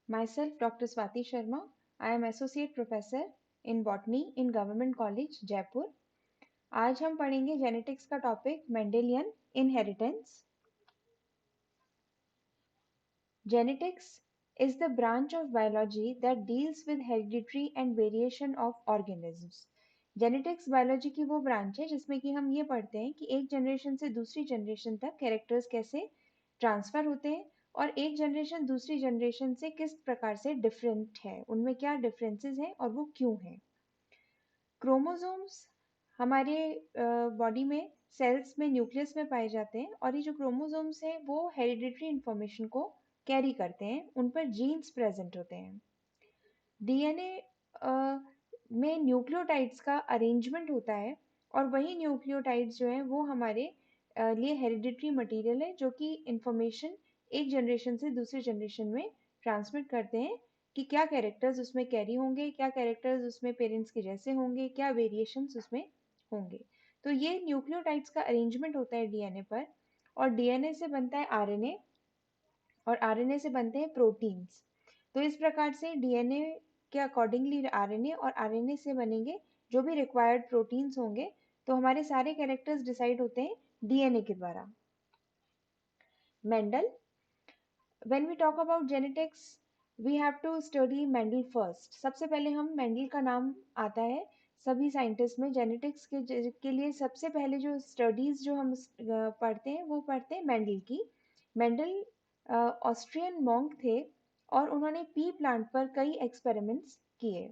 Myself, Dr. Swati Sharma. I am Associate Professor in Botany in Government College, Jaipur. आज हम पढ़ेंगे genetics का topic Mendelian inheritance. Genetics is the branch of biology that deals with hereditary and variation of organisms. Genetics biology की वो branch है जिसमें कि हम ये पढ़ते हैं कि एक जनरेशन से दूसरी जनरेशन तक कैरेक्टर्स कैसे ट्रांसफर होते हैं और एक जनरेशन दूसरी जनरेशन से किस प्रकार से डिफरेंट है, उनमें क्या डिफरेंसेस हैं और वो क्यों हैं. क्रोमोसोम्स हमारे बॉडी में सेल्स में न्यूक्लियस में पाए जाते हैं और ये जो क्रोमोसोम्स हैं वो हेरिडिटरी इंफॉर्मेशन को कैरी करते हैं, उन पर जीन्स प्रेजेंट होते हैं. डीएनए में न्यूक्लियोटाइड्स का अरेंजमेंट होता है और वही न्यूक्लियोटाइड्स जो हैं वो हमारे लिए हेरिडिटरी मटेरियल है जो कि इंफॉर्मेशन एक जनरेशन से दूसरी जनरेशन में ट्रांसमिट करते हैं कि क्या कैरेक्टर्स उसमें कैरी होंगे, क्या कैरेक्टर्स उसमें पेरेंट्स के जैसे होंगे, क्या वेरिएशंस उसमें होंगे. तो ये न्यूक्लियोटाइड्स का अरेंजमेंट होता है डीएनए पर और डीएनए से बनता है आरएनए और आरएनए से बनते हैं प्रोटीन्स. तो इस प्रकार से डीएनए के अकॉर्डिंगली आरएनए और आरएनए से बनेंगे जो भी रिक्वायर्ड प्रोटीन्स होंगे. तो हमारे सारे कैरेक्टर्स डिसाइड होते हैं डीएनए के द्वारा. Mendel. When we talk about genetics we have to study Mendel first. सबसे पहले हम मेंडल का नाम आता है सभी साइंटिस्ट में. जेनेटिक्स के लिए सबसे पहले जो स्टडीज जो हम पढ़ते हैं वो पढ़ते हैं मेंडल की. मेंडल ऑस्ट्रियन मॉन्क थे और उन्होंने पी प्लांट पर कई एक्सपेरिमेंट्स किए.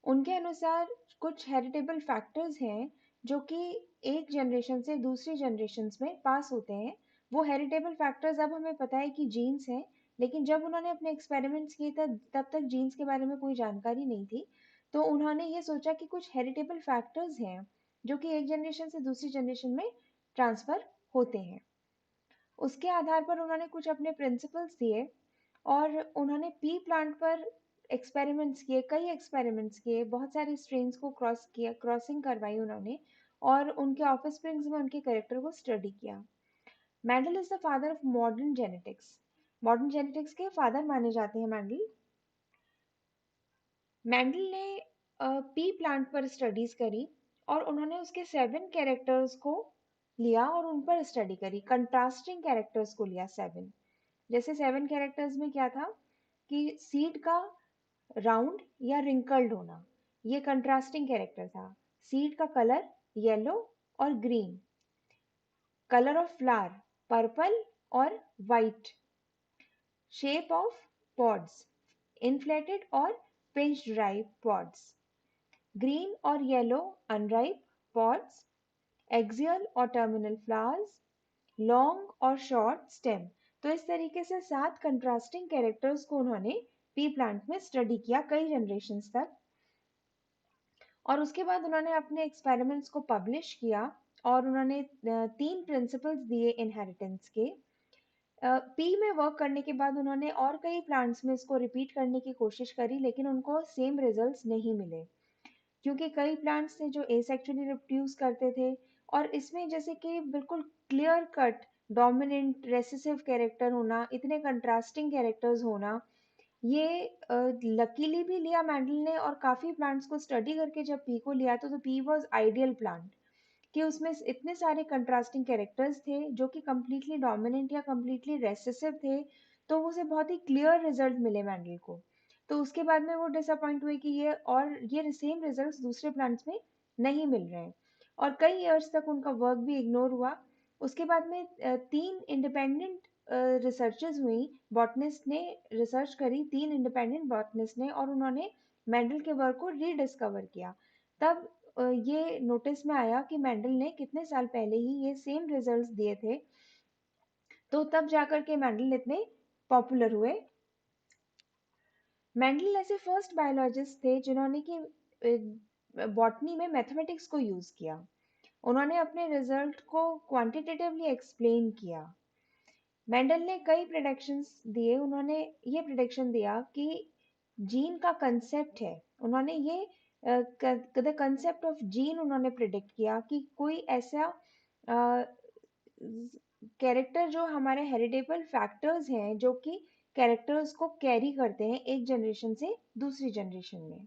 उनके अनुसार कुछ हेरिटेबल फैक्टर्स हैं जो कि एक जनरेशन से दूसरी जनरेशन में पास होते हैं. वो हेरिटेबल फैक्टर्स अब हमें पता है कि जीन्स हैं, लेकिन जब उन्होंने अपने एक्सपेरिमेंट्स किए तब तक जीन्स के बारे में कोई जानकारी नहीं थी. तो उन्होंने ये सोचा कि कुछ हेरिटेबल फैक्टर्स हैं जो कि एक जनरेशन से दूसरी जनरेशन में ट्रांसफर होते हैं. उसके आधार पर उन्होंने कुछ अपने प्रिंसिपल्स दिए और उन्होंने पी प्लांट पर एक्सपेरिमेंट्स किए, कई एक्सपेरिमेंट्स किए, बहुत सारे स्ट्रेन्स को क्रॉसिंग करवाई उन्होंने और उनके ऑफिस स्प्रिंग्स में उनके करेक्टर को स्टडी किया. Mendel is the father of modern genetics. Modern genetics के फादर माने जाते हैं मैंडल. मैंडल ने पी प्लांट पर स्टडीज करी और उन्होंने उसके 7 कैरेक्टर्स को लिया और उन पर स्टडी करी. कंट्रास्टिंग कैरेक्टर्स को लिया 7. जैसे 7 कैरेक्टर्स में क्या था कि सीड का राउंड या रिंकल्ड होना, ये कंट्रास्टिंग कैरेक्टर था. सीड का कलर येलो और green, colour of flower purple और white, shape of pods inflated और पिंच्ड राइप पॉड्स, ग्रीन और येलो अनराइप पॉड्स, एक्सियल और टर्मिनल फ्लावर्स, लॉन्ग और शॉर्ट स्टेम. तो इस तरीके से 7 कंट्रास्टिंग कैरेक्टर्स को उन्होंने पी प्लांट में स्टडी किया कई जनरेशंस तक और उसके बाद उन्होंने अपने एक्सपेरिमेंट्स को पब्लिश किया और उन्होंने 3 प्रिंसिपल्स दिए इनहेरिटेंस के. पी में वर्क करने के बाद उन्होंने और कई प्लांट्स में इसको रिपीट करने की कोशिश करी लेकिन उनको सेम रिजल्ट्स नहीं मिले क्योंकि कई प्लांट्स थे जो एसेक्सुअली रिप्रोड्यूस करते थे और इसमें जैसे कि बिल्कुल clear cut dominant recessive character होना, इतने कंट्रास्टिंग कैरेक्टर्स होना, ये लकीली भी लिया मैंडल ने और काफी प्लांट्स को स्टडी करके जब पी को लिया तो पी वाज आइडियल प्लांट कि उसमें इतने सारे कंट्रास्टिंग कैरेक्टर्स थे जो कि कम्प्लीटली डोमिनेंट या कम्प्लीटली रेसेसिव थे. तो उसे बहुत ही क्लियर रिजल्ट मिले मैंडल को. तो उसके बाद में वो डिसअपॉइंट हुए कि ये सेम रिजल्ट्स दूसरे प्लांट्स में नहीं मिल रहे हैं और कई ईयर्स तक उनका वर्क भी इग्नोर हुआ. उसके बाद में 3 इंडिपेंडेंट रिसर्चेस हुई. बॉटनिस्ट ने रिसर्च करी, 3 इंडिपेंडेंट बॉटनिस्ट ने, और उन्होंने मेंडल के वर्क को रीडिस्कवर किया. तब ये नोटिस में आया कि मेंडल ने कितने साल पहले ही ये सेम रिजल्ट्स दिए थे. तो तब जाकर के मेंडल इतने पॉपुलर हुए. मेंडल ऐसे फर्स्ट बायोलॉजिस्ट थे जिन्होंने कि बॉटनी में मैथमेटिक्स को यूज किया. उन्होंने अपने रिजल्ट को क्वांटिटेटिवली एक्सप्लेन किया. मेंडल ने कई प्रेडिक्शंस दिए. उन्होंने ये प्रेडिक्शन दिया कि जीन का कंसेप्ट है, उन्होंने ये द कंसेप्ट ऑफ जीन उन्होंने प्रिडिक्ट किया कि कोई ऐसा कैरेक्टर जो हमारे हेरिडेबल फैक्टर्स हैं जो कि कैरेक्टर्स को कैरी करते हैं एक जनरेशन से दूसरी जनरेशन में।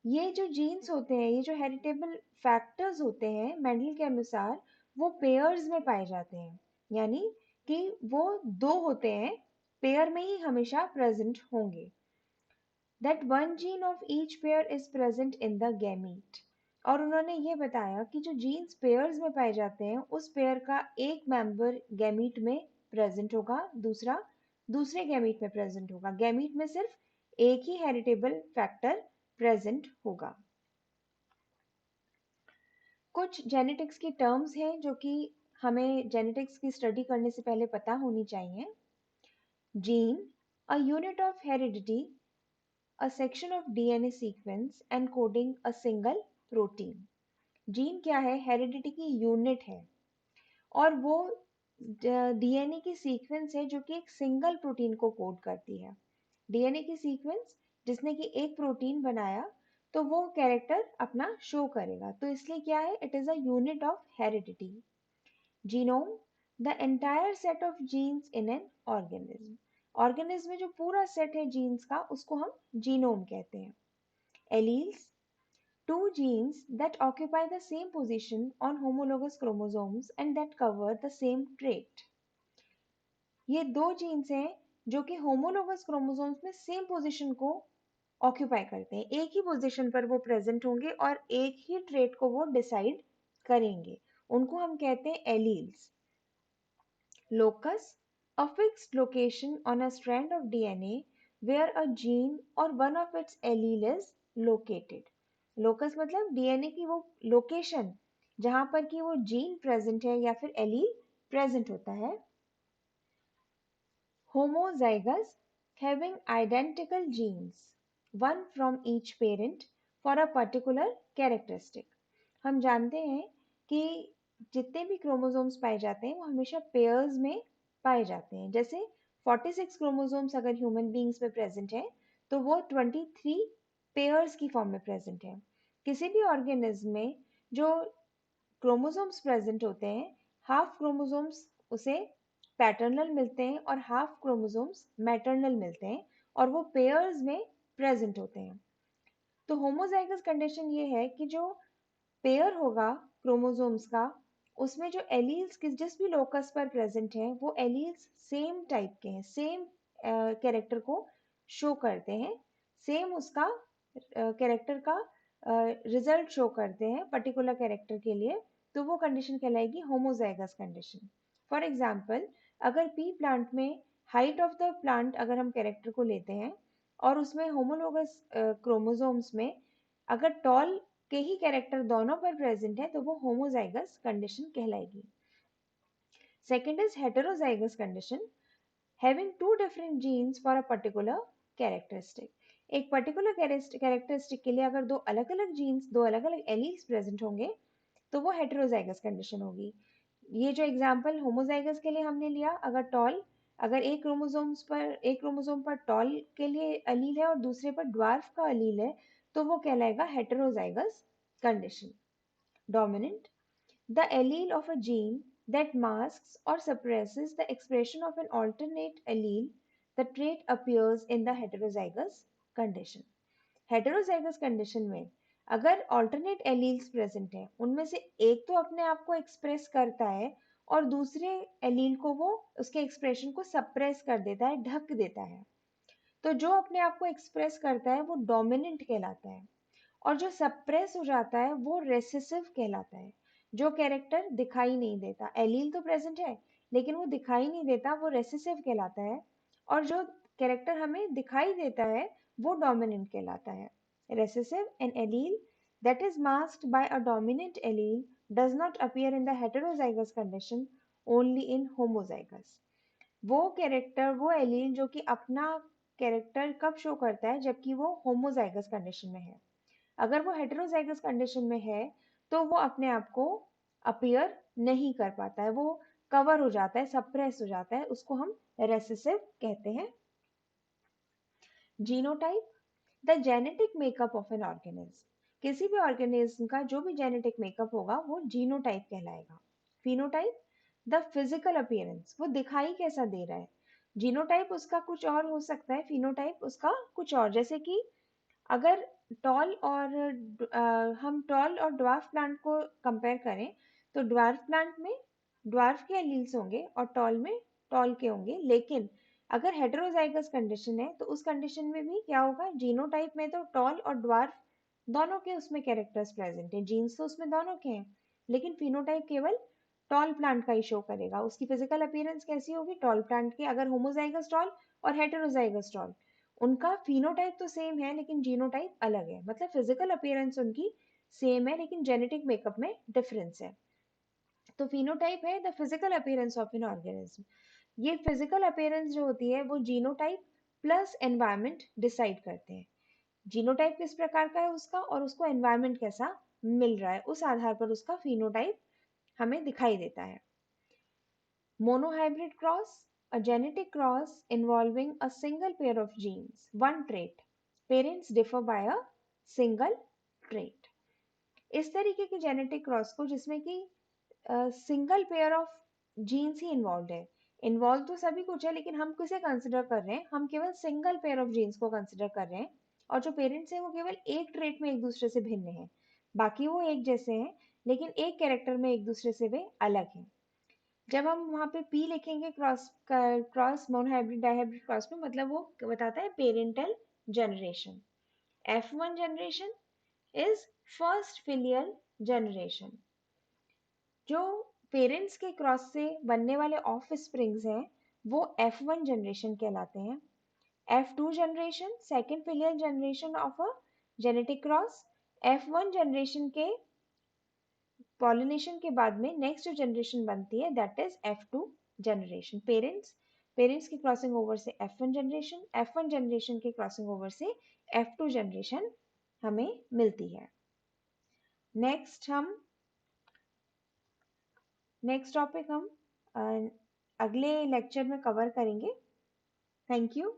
ये जो जीन्स होते हैं, ये जो हेरिटेबल फैक्टर्स होते हैं मेंडल के अनुसार, वो पेयर्स में पाए जाते हैं, यानी कि वो दो होते हैं, पेयर में ही हमेशा प्रेजेंट होंगे। that one gene of each pair is present in the gamete। और उन्होंने ये बताया कि जो जीन्स पेयर्स में पाए जाते हैं, उस पेयर का एक मेंबर गैमीट में प्रेजेंट होगा, दूसरा दूसरे गैमीट में प्रेजेंट होगा। गैमीट में सिर्फ एक ही हेरिटेबल फैक्टर प्रेजेंट होगा। कुछ जेनेटिक्स की टर्म्स हैं जो कि हमें जेनेटिक्स की स्टडी करने से पहले पता होनी चाहिए। Gene, a unit of heredity, a section of DNA sequence encoding a single protein। Gene क्या है? हेरिडिटी की यूनिट है, और वो डीएनए की सीक्वेंस है जो कि एक सिंगल प्रोटीन को कोड करती है। डीएनए की सीक्वेंस जिसने कि एक प्रोटीन बनाया, तो वो कैरेक्टर अपना शो करेगा, तो इसलिए क्या है? It is a unit of heredity. Genome, the entire set of genes in an organism. Organism में जो पूरा सेट है जीन्स का, उसको हम जीनोम कहते हैं। Alleles, two genes that occupy the same position on homologous chromosomes and that cover the same trait। ये दो जीन्स हैं जो कि होमोलोगस क्रोमोसोम्स में सेम पोजीशन को ऑक्यूपाई करते हैं, एक ही पोजीशन पर वो प्रेजेंट होंगे और एक ही ट्रेट को वो डिसाइड करेंगे, उनको हम कहते हैं alleles. Locus, a fixed location on a strand of DNA where a gene or one of its allele is located। Locus मतलब डीएनए की वो लोकेशन जहां पर कि वो जीन प्रेजेंट है या फिर एलील प्रेजेंट होता है। Homozygous, having identical genes, one from each parent for a particular characteristic। हम जानते हैं कि जितने भी क्रोमोसोम्स पाए जाते हैं वो हमेशा पेयर्स में पाए जाते हैं। जैसे 46 क्रोमोसोम्स अगर ह्यूमन बींग्स में प्रेजेंट है, तो वो 23 पेयर्स की फॉर्म में प्रेजेंट है। किसी भी ऑर्गेनिज्म में जो क्रोमोसोम्स प्रेजेंट होते हैं, हाफ क्रोमोसोम्स उसे पैटर्नल मिलते हैं और हाफ क्रोमोसोम्स मैटर्नल मिलते हैं, और वो पेयर्स में प्रेजेंट होते हैं। तो होमोजाइगस कंडीशन ये है कि जो पेयर होगा क्रोमोसोम्स का, उसमें जो एलील्स किस जिस भी लोकस पर प्रेजेंट हैं, वो एलील्स सेम टाइप के हैं, सेम कैरेक्टर को शो करते हैं, सेम उसका कैरेक्टर का रिजल्ट शो करते हैं पर्टिकुलर कैरेक्टर के लिए, तो वो कंडीशन कहलाएगी होमोजाइगस कंडीशन। फॉर एग्जाम्पल, अगर पी प्लांट में हाइट ऑफ द प्लांट अगर हम कैरेक्टर को लेते हैं और उसमें होमोलोगस क्रोमोसोम्स में अगर टॉल के ही कैरेक्टर दोनों पर प्रेजेंट है, तो वो होमोजाइगस कंडीशन कहलाएगी। Second is heterozygous condition, having two different genes for a particular characteristic. एक पर्टिकुलर कैरेक्टरिस्टिक के लिए अगर दो अलग अलग जीन्स, दो अलग अलग एलील्स प्रेजेंट होंगे, तो वो हेटेरोजाइगस कंडीशन होगी। ये जो एग्जांपल होमोजाइगस के लिए हमने लिया, अगर टॉल, अगर एक क्रोमोसोम पर टॉल के लिए अलील है और दूसरे पर ड्वार्फ का अलील है, तो वो कहलाएगा heterozygous condition. Dominant, the allele of a gene that masks or suppresses the expression of an alternate allele, the trait appears in the heterozygous condition। Heterozygous condition में अगर ऑल्टरनेट एलील्स प्रेजेंट हैं, उनमें से एक तो अपने आप को एक्सप्रेस करता है और दूसरे एलील को वो उसके एक्सप्रेशन को सप्रेस कर देता है, ढक देता है, तो जो अपने आप को एक्सप्रेस करता है वो डोमिनेंट कहलाता है, और जो सप्रेस हो जाता है वो रेसेसिव कहलाता है। जो कैरेक्टर दिखाई नहीं देता, एलील तो प्रेजेंट है लेकिन वो दिखाई नहीं देता, वो रेसेसिव कहलाता है, और जो कैरेक्टर हमें दिखाई देता है वो डोमिनेंट कहलाता है। Recessive, an allele that is masked by a dominant allele does not appear in the heterozygous condition, only in homozygous। वो कैरेक्टर, वो एलील जो कि अपना कैरेक्टर कब शो करता है? जबकि वो होमोजाइगस कंडीशन में है। अगर वो हेटेरोजाइगस कंडीशन में है, तो वो अपने आप को अपीयर नहीं कर पाता है, वो कवर हो जाता है, सप्रेस हो जाता है, उसको हम रेसेसिव कहते हैं। Genotype, the genetic makeup of an organism. किसी भी ऑर्गेनिज्म का जो भी जेनेटिक मेकअप होगा वो जीनोटाइप कहलाएगा। फिनोटाइप, द फिजिकल अपीयरेंस, वो दिखाई कैसा दे रहा है। जीनोटाइप उसका कुछ और हो सकता है, फिनोटाइप उसका कुछ और। जैसे कि अगर टॉल और हम टॉल और ड्वार्फ प्लांट को कंपेयर करें, तो ड्वार्फ प्लांट में ड्वार्फ के एलील्स होंगे और टॉल में टॉल के होंगे। लेकिन अगर हेटेरोजाइगस कंडीशन है तो उस कंडीशन में भी क्या होगा, जीनोटाइप में तो टॉल और ड्वार्फ दोनों के उसमें कैरेक्टर्स प्रेजेंट हैं, जीन्स तो उसमें दोनों के हैं, लेकिन फिनोटाइप केवल टॉल प्लांट का ही शो करेगा। उसकी फिजिकल अपीयरेंस कैसी होगी, टॉल प्लांट की, अगर होमोजाइगस टॉल और हेटेरोजाइगस टॉल, उनका फिनोटाइप तो सेम है लेकिन जीनोटाइप अलग है, मतलब फिजिकल अपीयरेंस उनकी सेम है लेकिन जेनेटिक मेकअप में डिफरेंस है। तो फिनोटाइप है the physical appearance of an organism. ये फिजिकल अपीयरेंस जो होती है वो जीनोटाइप प्लस एनवायरनमेंट डिसाइड करते हैं। जीनोटाइप किस प्रकार का है उसका और उसको एनवायरनमेंट कैसा मिल रहा है, उस आधार पर उसका फिनोटाइप हमें दिखाई देता है। Monohybrid cross, a genetic cross involving a single pair of genes, one trait. Parents differ by a single trait. इस तरीके की जेनेटिक क्रॉस को जिसमें कि सिंगल पेयर ऑफ जीन्स ही इन्वॉल्व है, इन्वॉल्व तो सभी कुछ है लेकिन हम किसे कंसिडर कर रहे हैं, हम केवल सिंगल पेयर ऑफ जीन्स को कंसिडर कर रहे हैं, और जो पेरेंट्स हैं वो केवल एक ट्रेट में एक दूसरे से भिन्न हैं, बाकी वो एक जैसे हैं लेकिन एक कैरेक्टर में एक दूसरे से वे अलग हैं। जब हम वहाँ पे पी लिखेंगे क्रॉस मोनोहाइब्रिड डाइहाइब्रिड क्रॉस में, मतलब वो बताता है parental generation. F1 generation is first filial generation. जो पेरेंट्स के क्रॉस से बनने वाले ऑफ स्प्रिंग्स हैं वो F1 जनरेशन कहलाते हैं। F2 generation second filial generation of a genetic cross. F1 generation के पॉलिनेशन के बाद में नेक्स्ट जो जनरेशन बनती है that is F2 generation. Parents की क्रॉसिंग ओवर से F1 जनरेशन, F1 जनरेशन के क्रॉसिंग ओवर से F2 जनरेशन हमें मिलती है। नेक्स्ट हम नेक्स्ट टॉपिक हम अगले लेक्चर में कवर करेंगे। Thank you.